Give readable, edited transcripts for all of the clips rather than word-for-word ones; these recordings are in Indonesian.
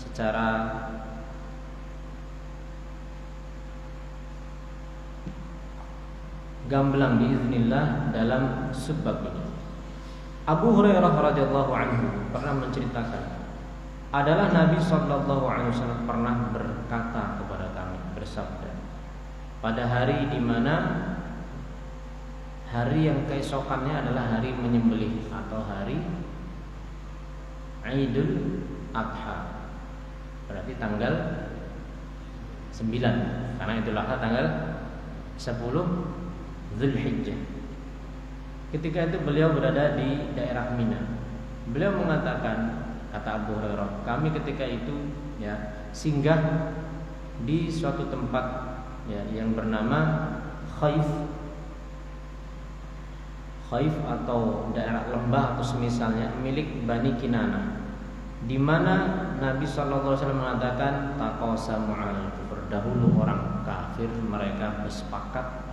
secara gamblang biiznillah dalam subbab ini. Abu Hurairah radhiyallahu anhu pernah menceritakan, adalah Nabi sallallahu alaihi wasallam pernah berkata kepada kami, bersabda, pada hari di mana hari yang keesokannya adalah hari menyembelih atau hari Idul Adha, berarti tanggal 9, karena Idul Adha tanggal 10 Zulhijjah. Ketika itu beliau berada di daerah Mina. Beliau mengatakan, kata Abu Hurairah, kami ketika itu singgah di suatu tempat yang bernama Khaif atau daerah lembah atau semisalnya, milik Bani Kinanah, di mana Nabi sallallahu alaihi wasallam mengatakan taqasamu 'alal kufur, dahulu orang kafir mereka bersepakat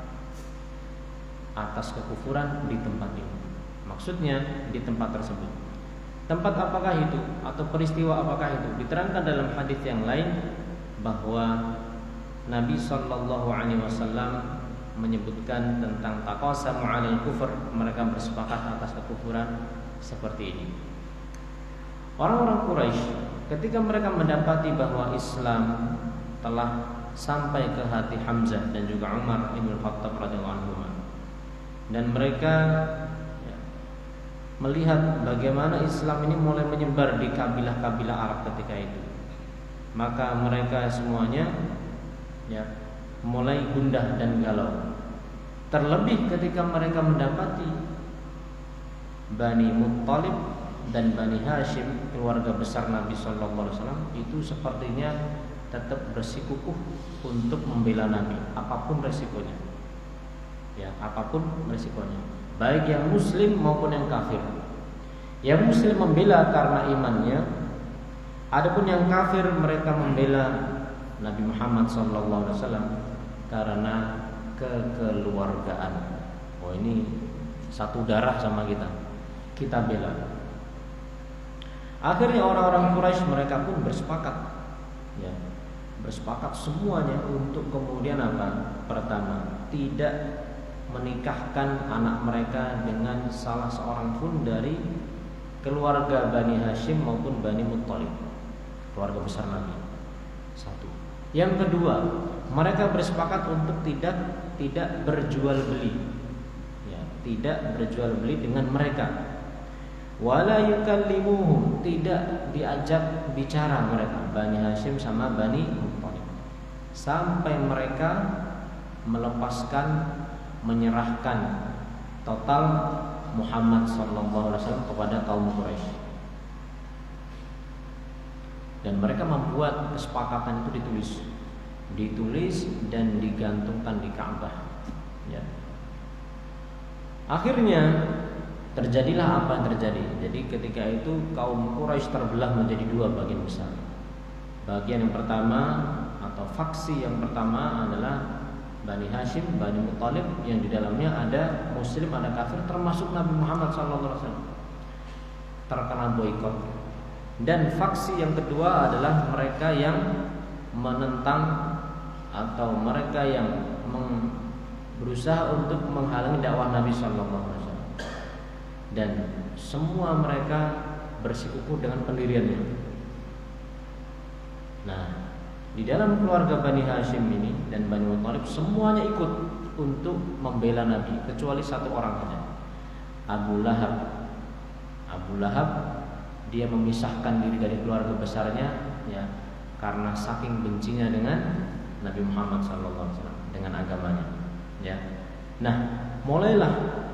atas kekufuran di tempat ini. Maksudnya di tempat tersebut. Tempat apakah itu atau peristiwa apakah itu? Diterangkan dalam hadis yang lain bahwa Nabi sallallahu alaihi wasallam menyebutkan tentang taqasamu 'alal kufur, mereka bersepakat atas kekufuran seperti ini. Orang-orang Quraisy ketika mereka mendapati bahwa Islam telah sampai ke hati Hamzah dan juga Umar ibn Khattab radhiyallahu anhu, dan mereka melihat bagaimana Islam ini mulai menyebar di kabilah-kabilah Arab ketika itu, maka mereka semuanya mulai gundah dan galau. Terlebih ketika mereka mendapati Bani Muttalib dan Bani Hashim, keluarga besar Nabi sallallahu alaihi wasallam, itu sepertinya tetap bersikukuh untuk membela Nabi apapun resikonya. Apapun resikonya, baik yang muslim maupun yang kafir. Yang muslim membela karena imannya, adapun yang kafir mereka membela Nabi Muhammad SAW karena kekeluargaan. Oh, ini satu darah sama kita bela. Akhirnya orang-orang Quraisy mereka pun bersepakat semuanya untuk kemudian apa? Pertama, tidak menikahkan anak mereka dengan salah seorang pun dari keluarga Bani Hashim maupun Bani Muttalib, keluarga besar Nabi. Satu. Yang kedua, mereka bersepakat untuk tidak berjual beli, tidak berjual beli dengan mereka. Wala yukallimuhum, tidak diajak bicara mereka, Bani Hashim sama Bani Muttalib, sampai mereka menyerahkan total Muhammad sallallahu alaihi wasallam kepada kaum Quraisy. Dan mereka membuat kesepakatan itu ditulis dan digantungkan di Ka'bah. Akhirnya terjadilah apa yang terjadi. Jadi ketika itu kaum Quraisy terbelah menjadi dua bagian besar. Bagian yang pertama atau faksi yang pertama adalah Bani Hashim, Bani Muttalib, yang di dalamnya ada muslim, ada kafir, termasuk Nabi Muhammad SAW, terkena boikot. Dan faksi yang kedua adalah mereka yang menentang atau mereka yang berusaha untuk menghalangi dakwah Nabi SAW. Dan semua mereka bersikukuh dengan pendiriannya. Nah, di dalam keluarga Bani Hashim ini dan Bani Muttalib semuanya ikut untuk membela Nabi, kecuali satu orang saja, Abu Lahab. Dia memisahkan diri dari keluarga besarnya karena saking bencinya dengan Nabi Muhammad SAW, dengan agamanya. Nah, mulailah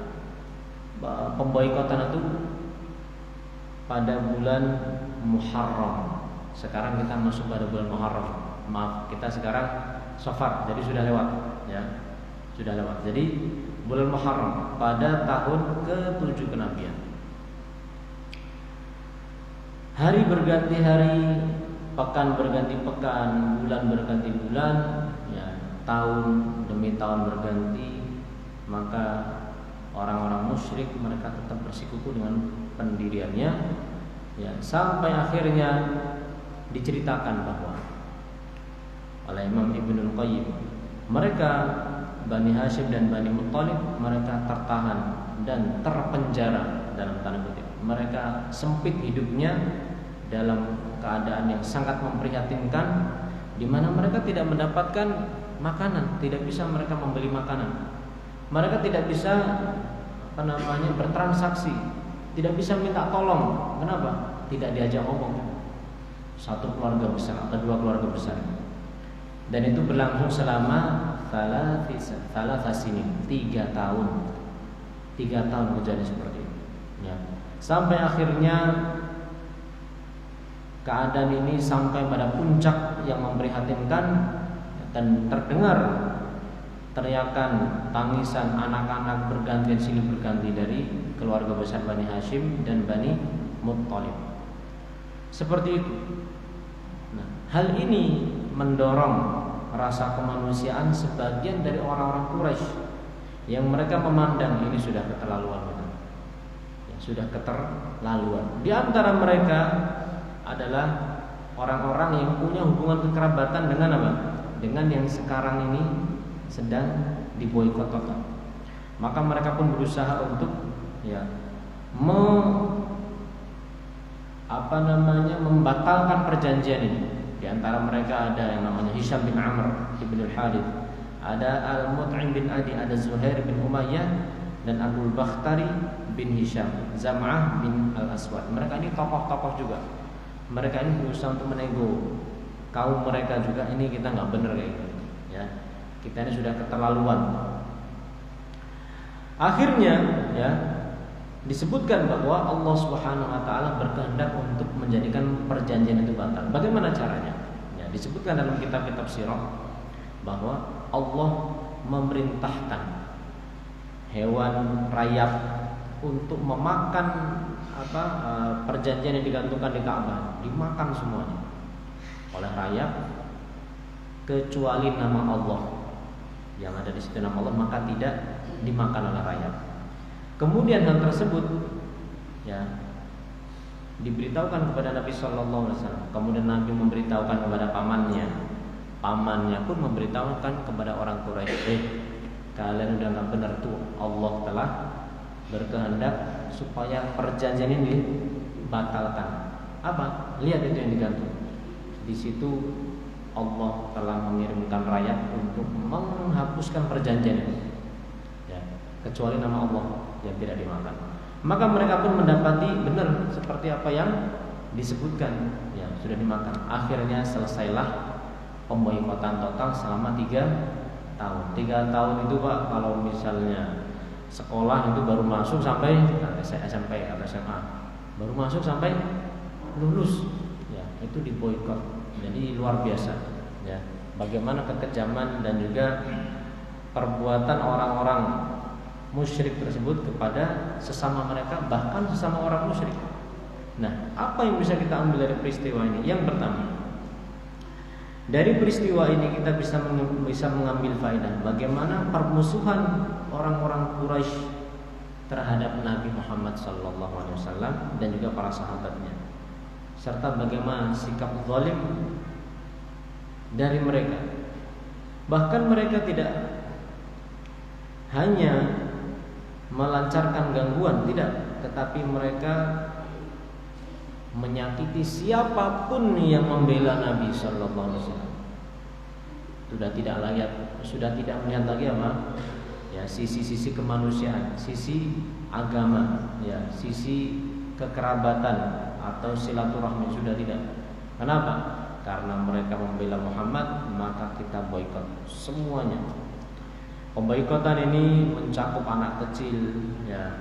pemboikotan itu pada bulan Muharram. Sekarang kita masuk pada bulan Muharram. Maaf, kita sekarang Safar, jadi sudah lewat, sudah lewat. Jadi bulan Muharram pada tahun ke-7 kenabian. Hari berganti hari, pekan berganti pekan, bulan berganti bulan, tahun demi tahun berganti. Maka orang-orang musyrik mereka tetap bersikukuh dengan pendiriannya, sampai akhirnya diceritakan bahwa oleh Imam Ibnul Qayyim, mereka Bani Hashim dan Bani Muttalib mereka tertahan dan terpenjara dalam tanda kutip. Mereka sempit hidupnya dalam keadaan yang sangat memprihatinkan, di mana mereka tidak mendapatkan makanan, tidak bisa mereka membeli makanan. Mereka tidak bisa bertransaksi, tidak bisa minta tolong. Kenapa? Tidak diajak ngomong. Satu keluarga besar atau dua keluarga besar. Dan itu berlangsung selama 3 tahun. 3 tahun kejadian seperti itu. Ya. Sampai akhirnya keadaan ini sampai pada puncak yang memprihatinkan dan terdengar teriakan tangisan anak-anak bergantian silih berganti dari keluarga besar Bani Hashim dan Bani Muttalib. Seperti itu. Nah, hal ini mendorong rasa kemanusiaan sebagian dari orang-orang Quraisy yang mereka memandang ini sudah keterlaluan, ya, sudah keterlaluan. Di antara mereka adalah orang-orang yang punya hubungan kekerabatan dengan apa? Dengan yang sekarang ini sedang diboikot total. Maka mereka pun berusaha untuk membatalkan perjanjian ini. Di antara mereka ada yang namanya Hisham bin Amr ibn al-Harith, ada Al-Mut'im bin Adi, ada Zuhair bin Umayyah, dan Abdul Bakhtari bin Hisham, Zam'ah bin Al-Aswad. Mereka ini tokoh-tokoh juga. Mereka ini berusaha untuk menego kaum mereka juga, ini kita nggak benar kayak gitu, ya. Kita ini sudah keterlaluan. Akhirnya, ya, disebutkan bahwa Allah Subhanahu wa taala berkehendak untuk menjadikan perjanjian itu batal. Bagaimana caranya? Ya, disebutkan dalam kitab-kitab sirah bahwa Allah memerintahkan hewan rayap untuk memakan perjanjian yang digantungkan di Ka'bah, dimakan semuanya oleh rayap kecuali nama Allah yang ada di situ, nama Allah, maka tidak dimakan oleh rayap. Kemudian hal tersebut, ya, diberitahukan kepada Nabi Shallallahu Alaihi Wasallam. Kemudian Nabi memberitahukan kepada pamannya pun memberitahukan kepada orang Quraisy, kalian udah nggak benar tuh, Allah telah berkehendak supaya perjanjian ini dibatalkan. Apa? Lihat itu yang digantung. Di situ Allah telah mengirimkan rayap untuk menghapuskan perjanjian ini, ya, kecuali nama Allah yang tidak dimakan. Maka mereka pun mendapati benar seperti apa yang disebutkan, ya, sudah dimakan. Akhirnya selesailah pemboikotan total selama 3 tahun. 3 tahun itu, Pak, kalau misalnya sekolah itu baru masuk sampai SMP atau SMA, baru masuk sampai lulus, ya, itu diboikot. Jadi luar biasa, ya, bagaimana kekejaman dan juga perbuatan orang-orang musyrik tersebut kepada sesama mereka, bahkan sesama orang musyrik. Nah, apa yang bisa kita ambil dari peristiwa ini? Yang pertama, dari peristiwa ini kita bisa mengambil faedah bagaimana permusuhan orang-orang Quraisy terhadap Nabi Muhammad SAW dan juga para sahabatnya, serta bagaimana sikap zalim dari mereka. Bahkan mereka tidak hanya melancarkan gangguan, tidak, tetapi mereka menyakiti siapapun yang membela Nabi Sallallahu Alaihi Wasallam. Sudah tidak melihat lagi apa? Ya, sisi-sisi kemanusiaan, sisi agama, ya, sisi kekerabatan atau silaturahmi, sudah tidak. Kenapa? Karena mereka membela Muhammad, maka kita boikot semuanya. Pemboikotan ini mencakup anak kecil, ya,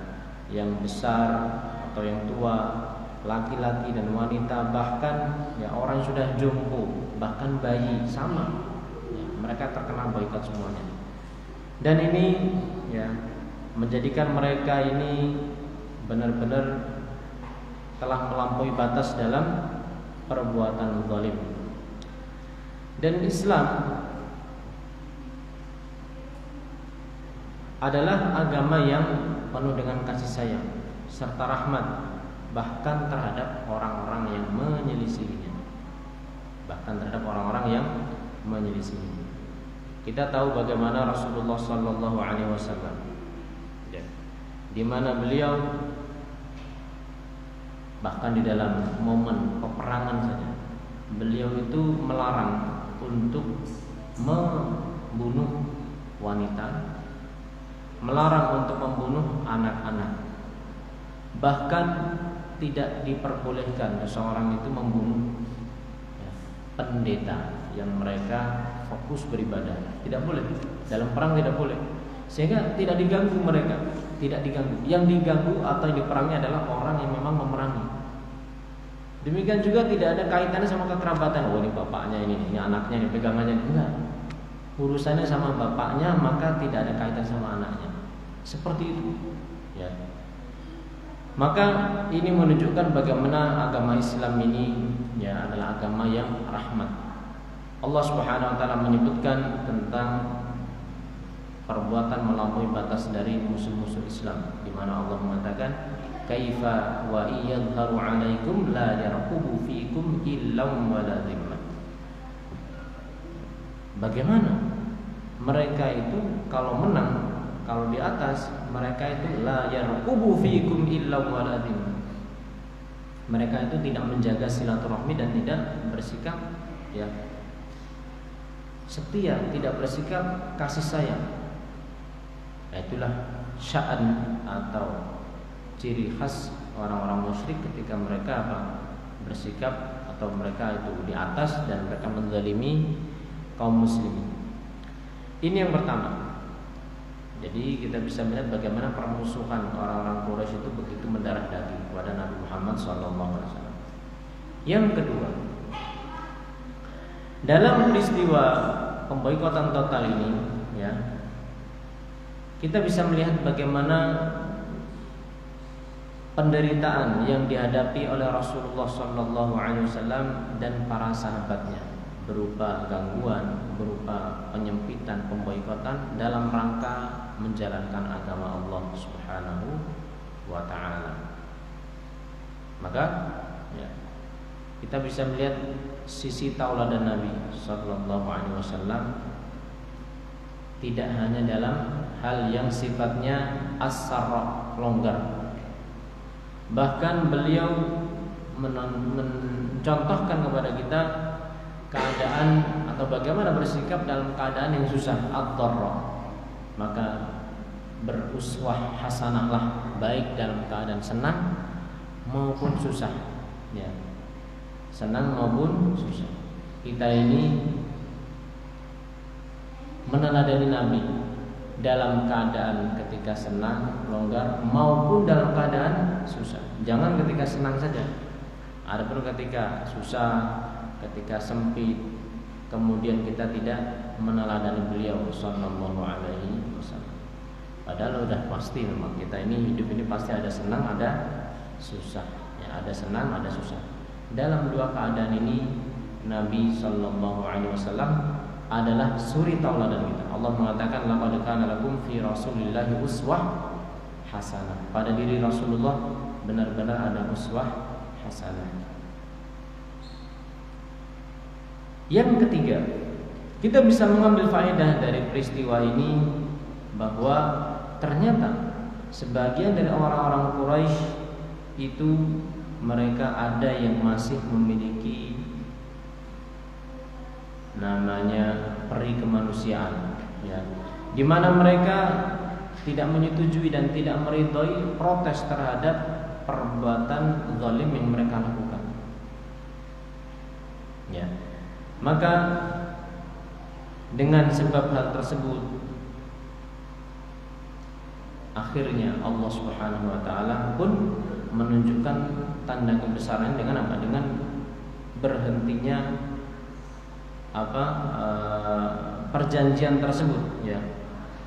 yang besar atau yang tua, laki-laki dan wanita, bahkan ya orang yang sudah jompo, bahkan bayi, sama, ya, mereka terkena boikot semuanya. Dan ini, ya, menjadikan mereka ini benar-benar telah melampaui batas dalam perbuatan zalim. Dan Islam adalah agama yang penuh dengan kasih sayang serta rahmat, bahkan terhadap orang-orang yang menyelisihinya. sini. Kita tahu bagaimana Rasulullah Sallallahu Alaihi Wasallam, di mana beliau bahkan di dalam momen peperangan saja, beliau itu melarang untuk membunuh wanita, melarang untuk membunuh anak-anak. Bahkan tidak diperbolehkan seseorang itu membunuh pendeta yang mereka fokus beribadah. Tidak boleh. Dalam perang tidak boleh. Sehingga tidak diganggu mereka, tidak diganggu. Yang diganggu atau yang diperangi adalah orang yang memang memerangi. Demikian juga tidak ada kaitannya sama kekerabatan. Oh, ini bapaknya ini anaknya, ini pegangannya. Enggak. Urusannya sama bapaknya, maka tidak ada kaitan sama anaknya. Seperti itu. Ya. Maka ini menunjukkan bagaimana agama Islam ini ya adalah agama yang rahmat. Allah Subhanahu wa taala menyebutkan tentang perbuatan melampaui batas dari musuh-musuh Islam, di mana Allah mengatakan kaifa wa iyadharu 'alaikum la yarqubu fiikum illa wa la dhimmah. Bagaimana mereka itu kalau menang, kalau di atas, mereka itu la yarqubu fiikum illa wa la dhimmah. Mereka itu tidak menjaga silaturahmi dan tidak bersikap ya setia, tidak bersikap kasih sayang. Itulah sya'an atau ciri khas orang-orang musyrik ketika mereka bersikap atau mereka itu di atas dan mereka menzalimi kaum muslimin. Ini yang pertama. Jadi kita bisa melihat bagaimana permusuhan orang-orang Quraisy itu begitu mendarah daging kepada Nabi Muhammad SAW. Yang kedua, dalam peristiwa pemboikotan total ini, ya, kita bisa melihat bagaimana penderitaan yang dihadapi oleh Rasulullah SAW dan para sahabatnya, berupa gangguan, berupa penyempitan, pemboikotan dalam rangka menjalankan agama Allah Subhanahu wa taala. Maka ya, kita bisa melihat sisi tauladan Nabi sallallahu alaihi wasallam tidak hanya dalam hal yang sifatnya as-sarra, longgar. Bahkan beliau mencontohkan kepada kita keadaan atau bagaimana bersikap dalam keadaan yang susah, ad-dharra. Maka beruswah hasanahlah baik dalam keadaan senang maupun susah, ya. Senang maupun susah. Kita ini meneladani Nabi dalam keadaan ketika senang, longgar maupun dalam keadaan susah. Jangan ketika senang saja. Adapun ketika susah, ketika sempit, kemudian kita tidak meneladani beliau sallallahu alaihi wasallam. Padahal sudah pasti memang kita ini hidup ini pasti ada senang, ada susah. Ya, ada senang, ada susah. Dalam dua keadaan ini Nabi sallallahu alaihi wasallam adalah suri tauladan kita. Allah mengatakan laqad kana lakum fi rasulillahi uswah hasanah. Pada diri Rasulullah benar-benar ada uswah hasanah. Yang ketiga, kita bisa mengambil faedah dari peristiwa ini bahwa ternyata sebagian dari orang-orang Quraisy itu mereka ada yang masih memiliki namanya peri kemanusiaan, ya, di mana mereka tidak menyetujui dan tidak meridhoi protes terhadap perbuatan zalim yang mereka lakukan. Ya. Maka dengan sebab hal tersebut akhirnya Allah Subhanahu wa taala pun menunjukkan tanda kebesaran dengan apa? Dengan berhentinya perjanjian tersebut, ya.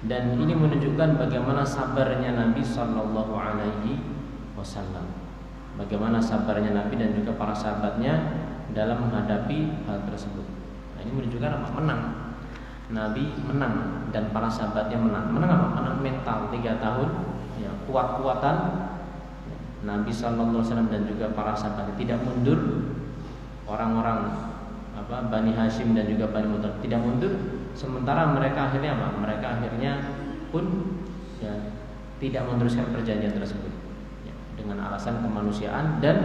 Dan ini menunjukkan bagaimana sabarnya Nabi sallallahu alaihi wasallam. Bagaimana sabarnya Nabi dan juga para sahabatnya dalam menghadapi hal tersebut. Nah, ini menunjukkan apa? Menang. Nabi menang dan para sahabatnya menang. Menang apa? Menang mental 3 tahun, ya, kuat-kuatan. Nabi sallallahu alaihi wasallam dan juga para sahabatnya tidak mundur. Orang-orang Bani Hashim dan juga Bani Muttalib tidak mundur, sementara mereka akhirnya apa? Mereka akhirnya pun ya, tidak meneruskan perjanjian tersebut ya, dengan alasan kemanusiaan dan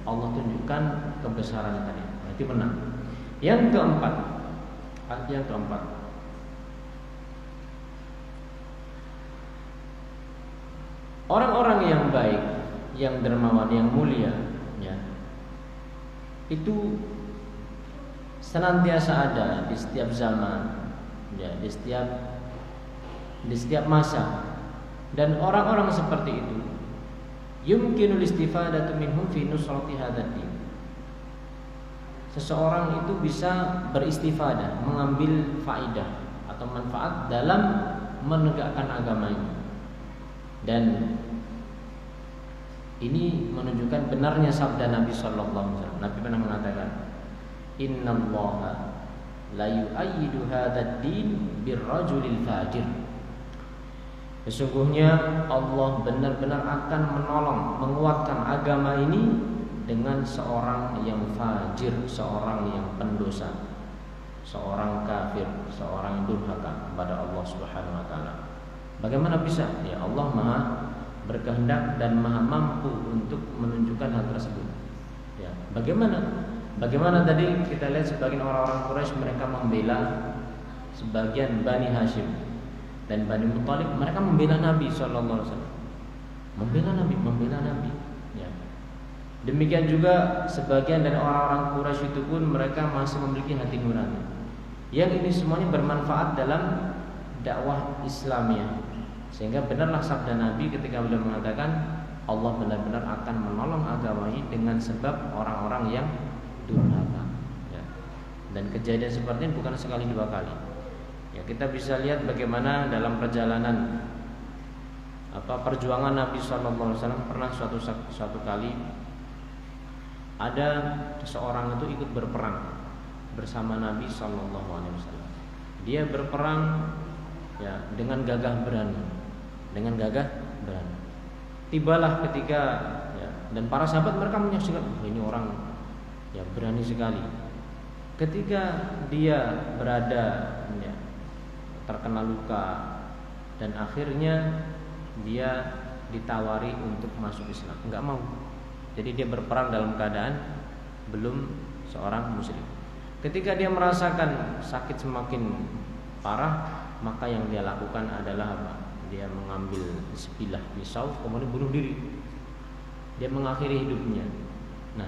Allah tunjukkan kebesaran tadi. Berarti menang. Yang keempat, orang-orang yang baik, yang dermawan, yang mulia, ya, itu senantiasa ada di setiap zaman, ya, di setiap masa. Dan orang-orang seperti itu yumkinul istifadatu minhum fi nusrati hadzal din. Seseorang itu bisa beristifadah, mengambil faidah atau manfaat dalam menegakkan agama ini. Dan ini menunjukkan benarnya sabda Nabi sallallahu alaihi wasallam. Nabi pernah mengatakan, "Innallaha la yu'ayyidu hadzal din birrajulil fajir." Sesungguhnya Allah benar-benar akan menolong, menguatkan agama ini dengan seorang yang fajir, seorang yang pendosa, seorang kafir, seorang yang durhaka kepada Allah Subhanahu wa taala. Bagaimana bisa? Ya, Allah Maha berkehendak dan Maha mampu untuk menunjukkan hal tersebut. Ya, bagaimana tadi kita lihat sebagian orang-orang Quraisy mereka membela sebagian Bani Hashim dan Bani Muttalib, mereka membela Nabi sallallahu alaihi wasallam. Membela Nabi. Ya. Demikian juga sebagian dari orang-orang Quraisy itu pun mereka masih memiliki hati nurani. Yang ini semuanya bermanfaat dalam dakwah Islamiyah. Sehingga benarlah sabda Nabi ketika beliau mengatakan Allah benar-benar akan menolong agama ini dengan sebab orang-orang yang durhaka. Ya. Dan kejadian seperti ini bukan sekali dua kali. Ya, kita bisa lihat bagaimana dalam perjalanan perjuangan Nabi SAW pernah suatu kali ada seseorang itu ikut berperang bersama Nabi SAW. Dia berperang ya dengan gagah berani. Tibalah ketika ya, dan para sahabat mereka menyaksikan ini orang ya berani sekali. Ketika dia berada ya, terkena luka dan akhirnya dia ditawari untuk masuk Islam, enggak mau. Jadi dia berperang dalam keadaan belum seorang muslim. Ketika dia merasakan sakit semakin parah, maka yang dia lakukan adalah apa? Dia mengambil sebilah pisau kemudian bunuh diri. Dia mengakhiri hidupnya. Nah,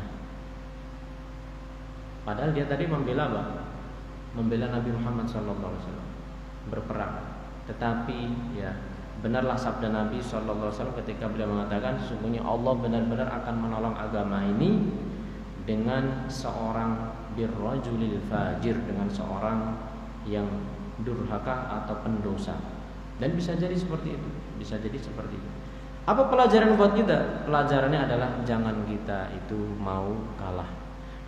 padahal dia tadi membela apa? Membela Nabi Muhammad SAW berperang. Tetapi ya benarlah sabda Nabi SAW ketika beliau mengatakan sesungguhnya Allah benar-benar akan menolong agama ini dengan seorang birrajulil fajir, dengan seorang yang durhaka atau pendosa. Dan bisa jadi seperti itu. Apa pelajaran buat kita? Pelajarannya adalah jangan kita itu mau kalah.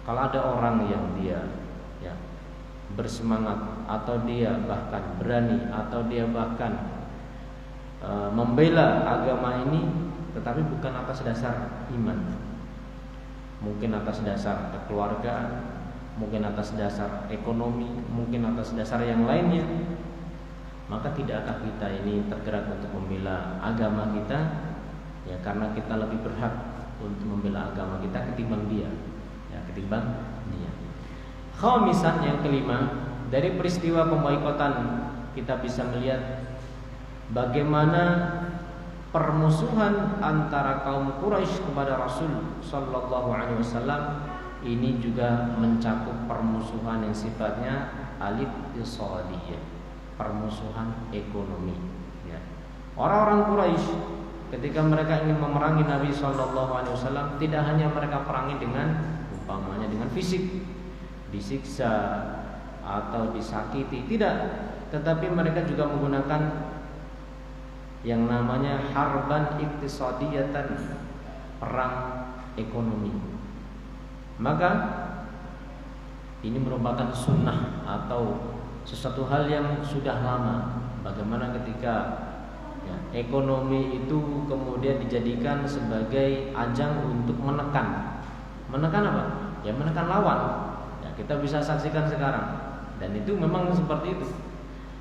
Kalau ada orang yang dia ya bersemangat atau dia bahkan berani atau dia bahkan membela agama ini, tetapi bukan atas dasar iman, mungkin atas dasar kekeluargaan, mungkin atas dasar ekonomi, mungkin atas dasar yang lainnya, maka tidakkah kita ini tergerak untuk membela agama kita ya, karena kita lebih berhak untuk membela agama kita ketimbang dia. Khamisan, yang kelima, dari peristiwa pemboikotan kita bisa melihat bagaimana permusuhan antara kaum Quraisy kepada Rasul sallallahu alaihi wasallam ini juga mencakup permusuhan yang sifatnya al-iqtisadiyah, permusuhan ekonomi ya. Orang-orang Quraisy ketika mereka ingin memerangi Nabi sallallahu alaihi wasallam tidak hanya mereka perangi dengan umpamanya dengan fisik, disiksa atau disakiti, tidak, tetapi mereka juga menggunakan yang namanya harban iktisadiyatan, perang ekonomi. Maka ini merupakan sunnah atau sesuatu hal yang sudah lama. Bagaimana ketika ya, ekonomi itu kemudian dijadikan sebagai ajang untuk menekan apa? Ya menekan lawan. Ya, kita bisa saksikan sekarang, dan itu memang seperti itu.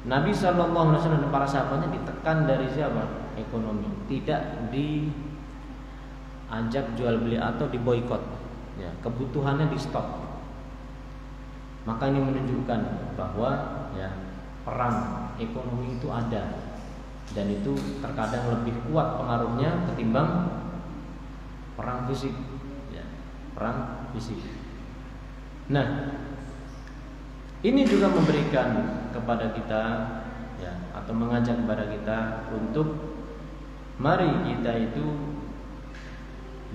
Nabi Shallallahu Alaihi Wasallam dan para sahabatnya ditekan dari siapa? Ekonomi, tidak diajak jual beli atau diboikot, ya, kebutuhannya di stop. Maka ini menunjukkan bahwa ya perang ekonomi itu ada, dan itu terkadang lebih kuat pengaruhnya ketimbang perang fisik, ya, perang fisik. Nah, ini juga memberikan kepada kita, ya, atau mengajak kepada kita untuk mari kita itu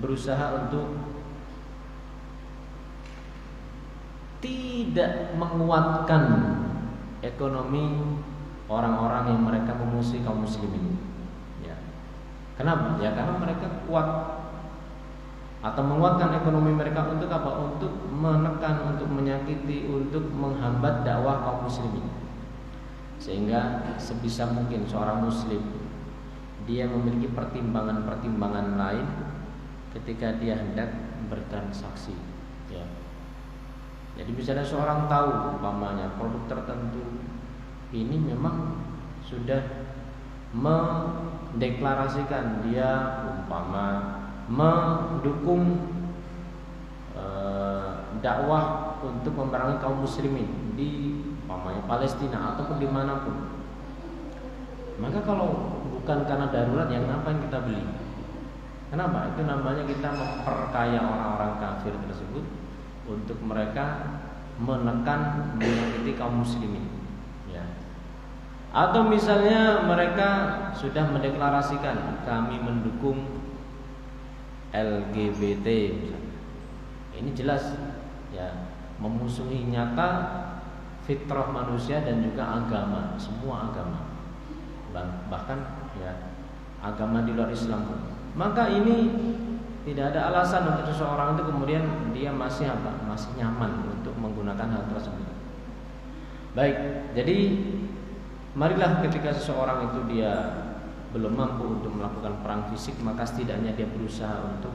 berusaha untuk tidak menguatkan ekonomi orang-orang yang mereka memusuhi kaum muslimin. Ya. Kenapa? Ya karena mereka kuat atau menguatkan ekonomi mereka untuk apa? Untuk menekan, untuk menyakiti, untuk menghambat dakwah kaum muslimin. Sehingga sebisa mungkin seorang muslim dia memiliki pertimbangan-pertimbangan lain ketika dia hendak bertransaksi, ya. Jadi misalnya seorang tahu umpamanya produk tertentu ini memang sudah mendeklarasikan dia umpama mendukung dakwah untuk memerangi kaum muslimin di umpamanya Palestina ataupun dimanapun. Maka kalau bukan karena darurat, yang ngapain kita beli? Kenapa? Itu namanya kita memperkaya orang-orang kafir tersebut untuk mereka menekan menyakiti kaum muslimin, ya. Atau misalnya mereka sudah mendeklarasikan kami mendukung LGBT misalnya. Ini jelas ya memusuhi nyata fitrah manusia dan juga agama, semua agama. Bahkan ya agama di luar Islam pun. Maka ini tidak ada alasan untuk seseorang itu kemudian dia masih nyaman untuk menggunakan hal tersebut. Baik, jadi marilah ketika seseorang itu dia belum mampu untuk melakukan perang fisik, maka setidaknya dia berusaha untuk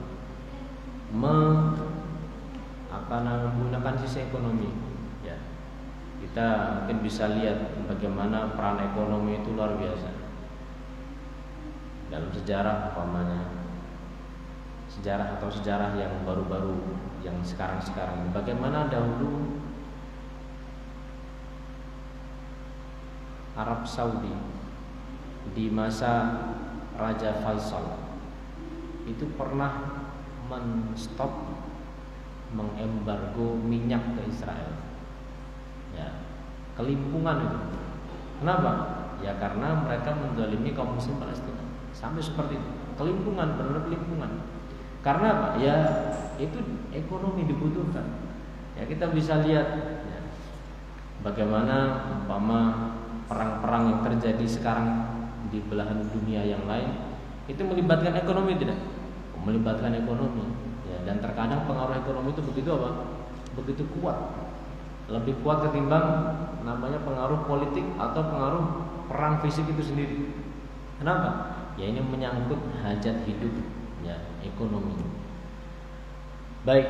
menggunakan sisi ekonomi. Ya, kita mungkin bisa lihat bagaimana peran ekonomi itu luar biasa dalam sejarah, umpamanya sejarah yang baru-baru, yang sekarang-sekarang. Bagaimana dahulu Arab Saudi di masa Raja Faisal itu pernah menstop, mengembargo minyak ke Israel. Ya, kelimpungan itu. Kenapa? Ya karena mereka menzalimi kaum muslim Palestina. Sampai seperti itu. Kelimpungan, benar kelimpungan. Karena apa? Ya itu ekonomi dibutuhkan. Ya kita bisa lihat ya, bagaimana umpama perang-perang yang terjadi sekarang di belahan dunia yang lain itu melibatkan ekonomi, tidak? Melibatkan ekonomi. Ya, dan terkadang pengaruh ekonomi itu begitu apa? Begitu kuat. Lebih kuat ketimbang namanya pengaruh politik atau pengaruh perang fisik itu sendiri. Kenapa? Ya ini menyangkut hajat hidup, ya, ekonomi. Baik,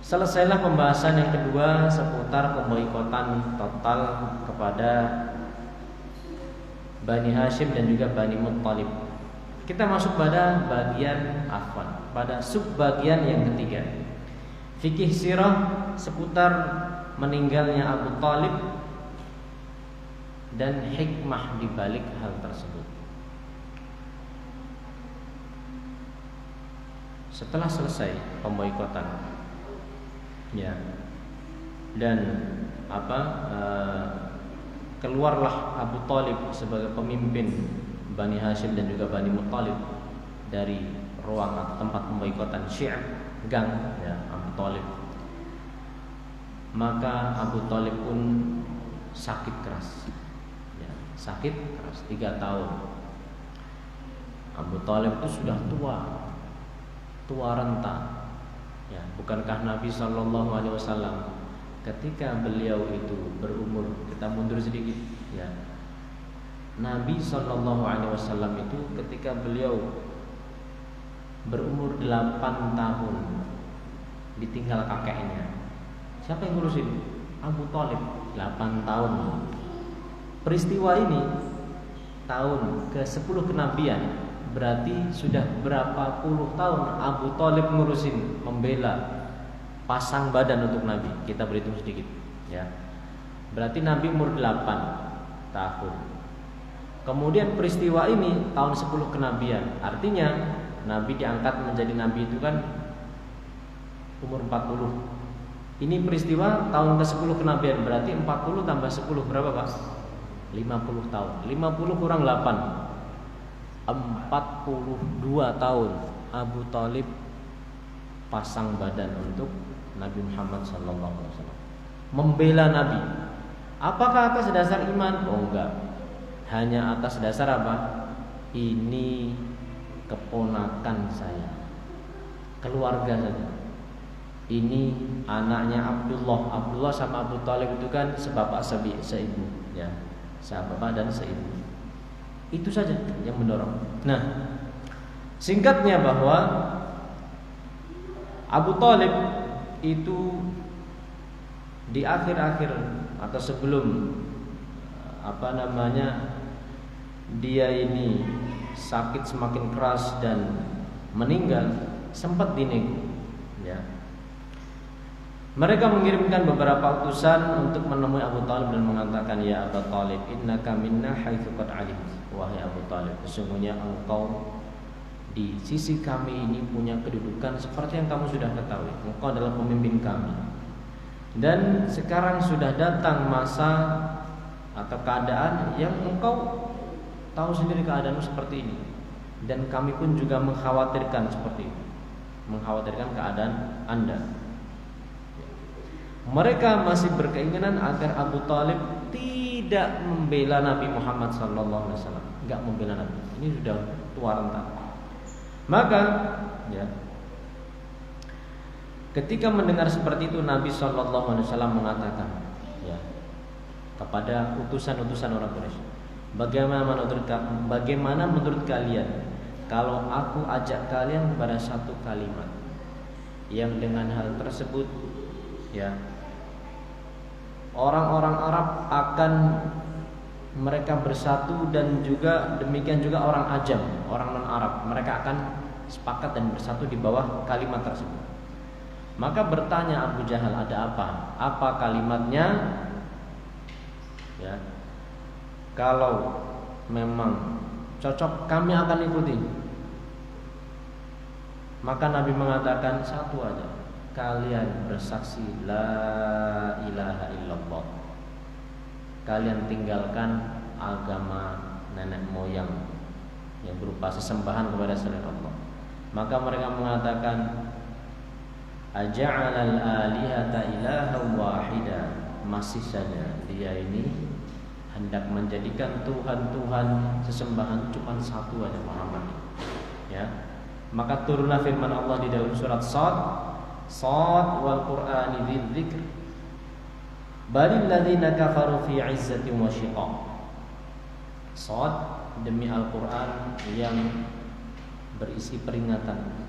selesailah pembahasan yang kedua seputar pemboikotan total kepada Bani Hashim dan juga Bani Muttalib. Kita masuk pada pada subbagian yang ketiga. Fikih sirah seputar meninggalnya Abu Talib dan hikmah di balik hal tersebut. Setelah selesai pemboikotan, ya, dan keluarlah Abu Talib sebagai pemimpin Bani Hashim dan juga Bani Muttalib dari ruang atau tempat pemboikotan Syi'ab, gang, ya, Abu Talib. Maka Abu Talib pun sakit keras, ya, sakit keras 3 tahun. Abu Talib itu sudah tua renta, ya. Bukankah Nabi Shallallahu Alaihi Wasallam ketika beliau itu berumur, kita mundur sedikit, ya, Nabi Shallallahu Alaihi Wasallam itu ketika beliau berumur 8 tahun ditinggal kakeknya, Siapa yang ngurusin? Abu Thalib 8 tahun. Peristiwa ini tahun ke-10 kenabian, berarti sudah berapa puluh tahun Abu Thalib ngurusin, membela, pasang badan untuk Nabi. Kita berhitung sedikit ya. Berarti Nabi umur 8 tahun. Kemudian peristiwa ini tahun 10 kenabian. Artinya Nabi diangkat menjadi Nabi itu kan umur 40. Ini peristiwa tahun ke-10 kenabian, berarti 40 tambah 10 berapa Pak? 50 tahun. 50 kurang 8, 42 tahun Abu Thalib pasang badan untuk Nabi Muhammad SAW, membela Nabi. Apakah atas dasar iman? Oh enggak. Hanya atas dasar apa? Ini keponakan saya, keluarga saja. Ini anaknya Abdullah. Abdullah sama Abu Thalib itu kan sebapak seibu ya, sebapak dan seibu. Itu saja yang mendorong. Nah, singkatnya bahwa Abu Thalib itu di akhir-akhir atau sebelum dia ini sakit semakin keras dan meninggal, sempat dinego ya. Mereka mengirimkan beberapa utusan untuk menemui Abu Thalib dan mengatakan, ya Abu Thalib, innaka minna haitsu qad alim. Wahai Abu Thalib, sesungguhnya engkau di sisi kami ini punya kedudukan seperti yang kamu sudah ketahui. Engkau adalah pemimpin kami. Dan sekarang sudah datang masa atau keadaan yang engkau tahu sendiri keadaanmu seperti ini. Dan kami pun juga mengkhawatirkan seperti itu, mengkhawatirkan keadaan Anda. Mereka masih berkeinginan agar Abu Thalib tidak membela Nabi Muhammad SAW, enggak membela Nabi. Ini sudah tua renta. Maka ya, ketika mendengar seperti itu, Nabi SAW mengatakan ya, kepada utusan-utusan orang Quraisy, bagaimana menurut kalian kalau aku ajak kalian kepada satu kalimat yang dengan hal tersebut ya, orang-orang Arab akan mereka bersatu, dan juga demikian juga orang Ajam, orang non-Arab, mereka akan sepakat dan bersatu di bawah kalimat tersebut. Maka bertanya Abu Jahal, ada apa? Apa kalimatnya? Ya, kalau memang cocok kami akan ikuti. Maka Nabi mengatakan satu aja, kalian bersaksi la ilaha illallah. Kalian tinggalkan agama nenek moyang yang berupa sesembahan kepada selain Allah. Maka mereka mengatakan, aja'alal alihata ilahan wahida. Masih saja dia ini hendak menjadikan Tuhan-Tuhan sesembahan cuma satu aja, Muhammad. Ya. Maka turunlah firman Allah di dalam surat Shad wal Qur'ani dzikr balil ladzina kafaru fi 'izzatin wa shiqaq. Shad, demi Al-Qur'an yang berisi peringatan.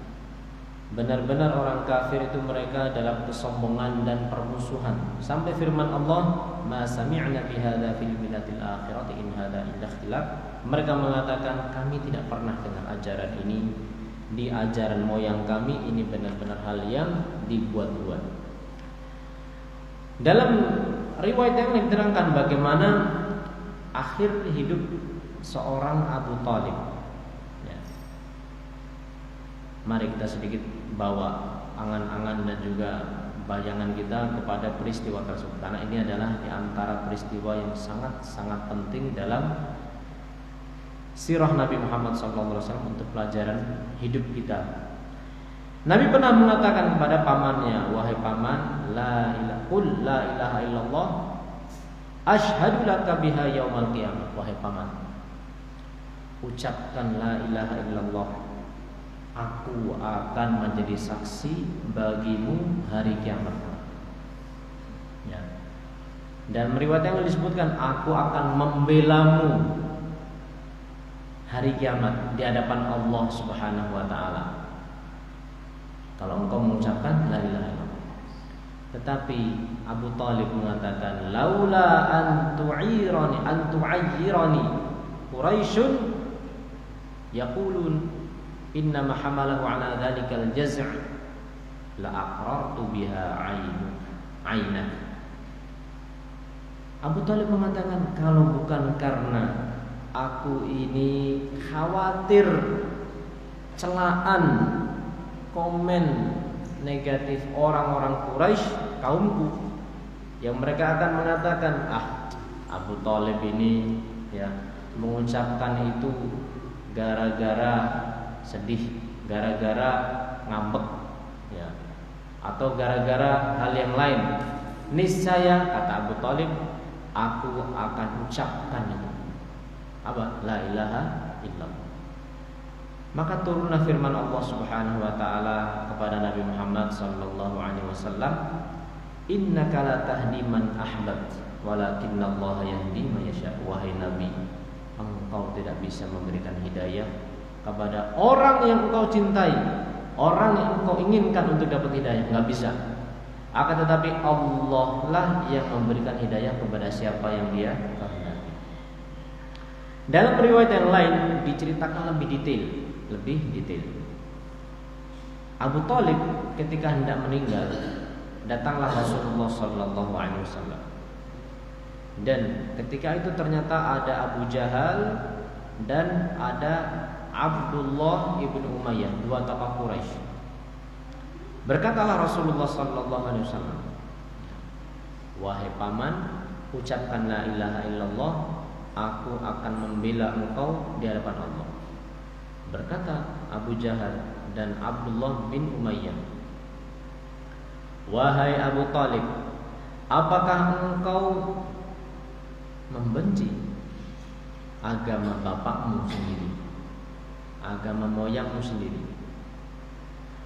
Benar-benar orang kafir itu mereka dalam kesombongan dan permusuhan. Sampai firman Allah, ma sami'na bihadza fil millatil akhirati in hadza illa ikhtilaf. Mereka mengatakan, kami tidak pernah dengar ajaran ini di ajaran moyang kami, ini benar-benar hal yang dibuat-buat. Dalam riwayat yang diterangkan bagaimana akhir hidup seorang Abu Thalib. Ya. Mari kita sedikit bawa angan-angan dan juga bayangan kita kepada peristiwa tersebut, karena ini adalah di antara peristiwa yang sangat-sangat penting dalam sirah Nabi Muhammad SAW untuk pelajaran hidup kita. Nabi pernah mengatakan kepada pamannya, wahai paman, la ilaha illallah asyhadu laka biha yaumal qiyamah. Wahai paman, ucapkan la ilaha illallah, aku akan menjadi saksi bagimu hari kiamat. Ya. Dan meriwayat yang disebutkan, aku akan membelamu hari kiamat di hadapan Allah Subhanahu wa taala kalau engkau mengucapkan la ilaha illallah. Tetapi Abu Talib mengatakan, laula an tu'ayyirani Quraisyun yaqulun innama hamalahu ala dhalikal jaz' la aqrartu biha ainak. Abu Talib mengatakan, kalau bukan karena aku ini khawatir celaan, komen negatif orang-orang Quraisy, kaumku, yang mereka akan mengatakan, Abu Talib ini ya mengucapkan itu gara-gara sedih, gara-gara ngambek ya, atau gara-gara hal yang lain. Niscaya, kata Abu Talib, aku akan ucapkan itu apa? La ilaha illallah. Maka turunlah firman Allah Subhanahu wa taala kepada Nabi Muhammad sallallahu alaihi wasallam, innaka la tahdi man ahbabt walakinallaha yahdi man yasha. Wahai Nabi, engkau tidak bisa memberikan hidayah kepada orang yang engkau cintai, orang yang engkau inginkan untuk dapat hidayah, enggak bisa. Akan tetapi Allah lah yang memberikan hidayah kepada siapa yang Dia kehendaki. Dalam riwayat yang lain diceritakan lebih detail. Abu Talib ketika hendak meninggal, datanglah Rasulullah sallallahu alaihi wasallam. Dan ketika itu ternyata ada Abu Jahal dan ada Abdullah ibnu Umayyah, dua tokoh Quraisy. Berkatalah Rasulullah sallallahu alaihi wasallam, wahai paman, ucapkan la ilaha illallah, aku akan membela engkau di hadapan Allah. Berkata Abu Jahal dan Abdullah bin Umayyah, wahai Abu Talib, apakah engkau membenci agama bapakmu sendiri, agama moyangmu sendiri?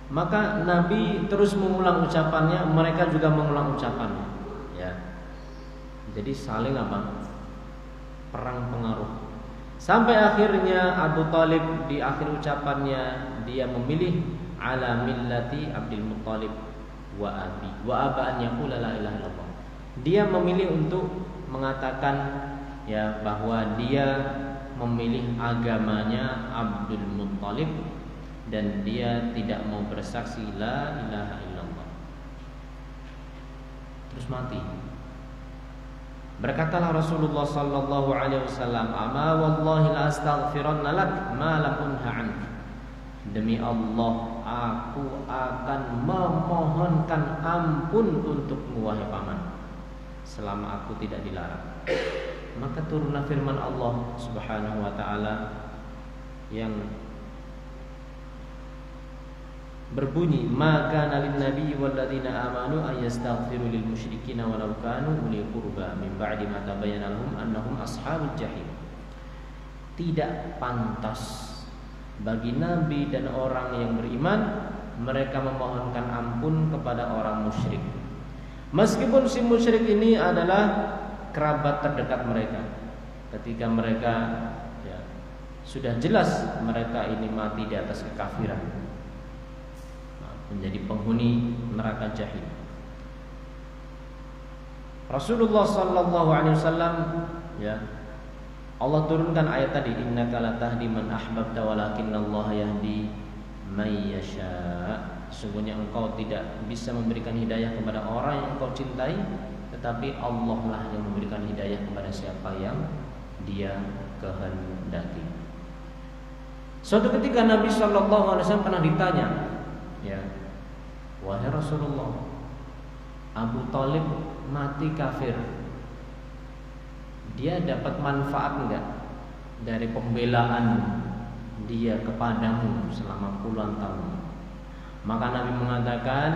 Maka Nabi terus mengulang ucapannya, mereka juga mengulang ucapannya ya. Jadi saling perang pengaruh. Sampai akhirnya Abu Talib di akhir ucapannya dia memilih ala millati Abdul Muttalib wa aba an yaqula la ilaha illallah. Dia memilih untuk mengatakan ya bahwa dia memilih agamanya Abdul Muttalib dan dia tidak mau bersaksi la ilaha illallah. Terus mati. Berkatalah Rasulullah sallallahu alaihi wasallam, "Ama wallahi la astaghfiranna lak ma lam unha ank." Demi Allah, aku akan memohonkan ampun untukmu wahai paman, selama aku tidak dilarang. Maka turunlah firman Allah Subhanahu wa taala yang berbunyi, maka nalin nabi walladzina amanu ayastaghfiru lil musyrikin walau kanu uli qurba min ba'di ma tabayyana lahum annahum ashabul jahim. Tidak pantas bagi nabi dan orang yang beriman mereka memohonkan ampun kepada orang musyrik, meskipun si musyrik ini adalah kerabat terdekat mereka. Ketika mereka sudah jelas mereka ini mati di atas kekafiran, menjadi penghuni neraka jahim. Rasulullah sallallahu alaihi wasallam Allah turunkan ayat tadi, innaka la tahdi man ahbabta walakinallaha yahdi may yasha. Sungguhnya engkau tidak bisa memberikan hidayah kepada orang yang engkau cintai, tetapi Allah lah yang memberikan hidayah kepada siapa yang Dia kehendaki. Suatu ketika Nabi sallallahu alaihi wasallam pernah ditanya, wahai Rasulullah, Abu Talib mati kafir, dia dapat manfaat enggak dari pembelaan dia kepadamu selama puluhan tahun? Maka Nabi mengatakan,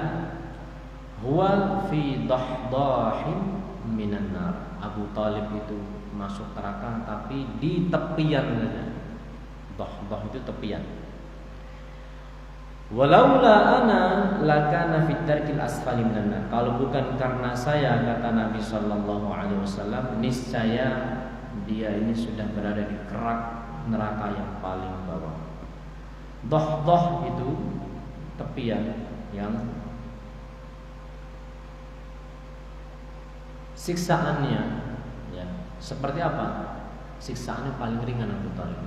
huwa fi dahdahin minan nar. Abu Talib itu masuk neraka tapi di tepian saja. Dahdah itu tepian. Walaula ana lakana fit darkil asfali minan nar. Kalau bukan karena saya, kata Nabi sallallahu alaihi wasallam, niscaya dia ini sudah berada di kerak neraka yang paling bawah. Dahdah itu tepian yang siksaannya ya seperti apa? Siksaannya paling ringan Abu Thalib.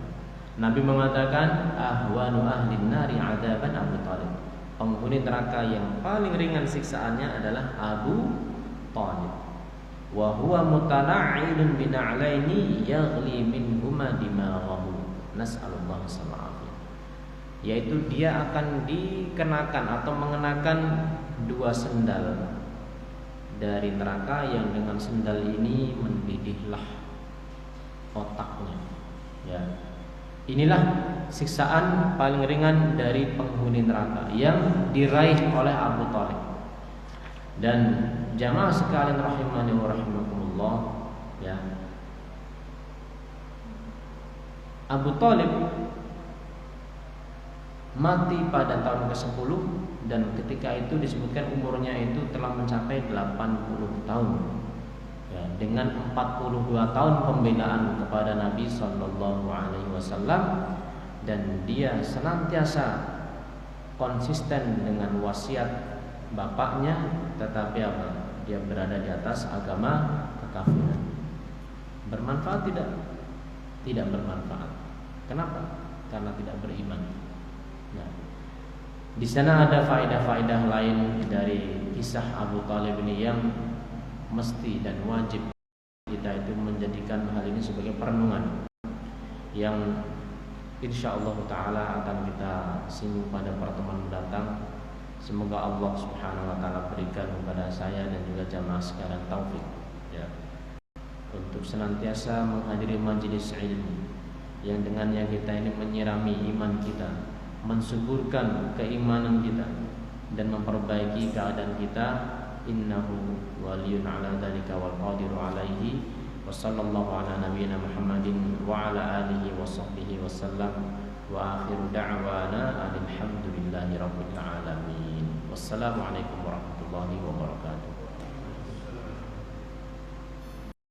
Nabi mengatakan ahwanu ahlin nari adaban Abu Thalib. Penghuni neraka yang paling ringan siksaannya adalah Abu Thalib. Wa huwa mutana'ilun bina'laini yaghli minhuma dimaghahu. Nas'alullah sallallahu. Yaitu dia akan dikenakan atau mengenakan dua sendal dari neraka yang dengan sendal ini mendidihlah otaknya. Ya. Inilah siksaan paling ringan dari penghuni neraka yang diraih oleh Abu Thalib. Dan jamaah sekalian rahimani wa rahimakumullah, ya. Abu Thalib mati pada tahun ke-10 dan ketika itu disebutkan umurnya itu telah mencapai 80 tahun. Ya, dengan 42 tahun pembelaan kepada Nabi Sallallahu Alaihi Wasallam dan dia senantiasa konsisten dengan wasiat bapaknya, tetapi apa? Dia berada di atas agama kekafiran. Bermanfaat tidak? Tidak bermanfaat. Kenapa? Karena tidak beriman. Nah, di sana ada faedah-faedah lain dari kisah Abu Thalib ini yang mesti dan wajib kita itu menjadikan hal ini sebagai perenungan yang insyaallah taala akan kita singgung pada pertemuan mendatang. Semoga Allah Subhanahu wa taala berikan kepada saya dan juga jamaah sekalian taufik ya untuk senantiasa menghadiri majelis ilmu yang dengannya kita ini menyirami iman kita, mensuburkan keimanan kita dan memperbaiki keadaan kita. Innahu waliyun ala dzalika wal qadiru alaihi wa sallallahu ala nabiyyina Muhammadin wa ala alihi wa sahbihi wasallam wa akhiru da'wana alhamdulillahi rabbil alamin. Wassalamualaikum warahmatullahi wabarakatuh.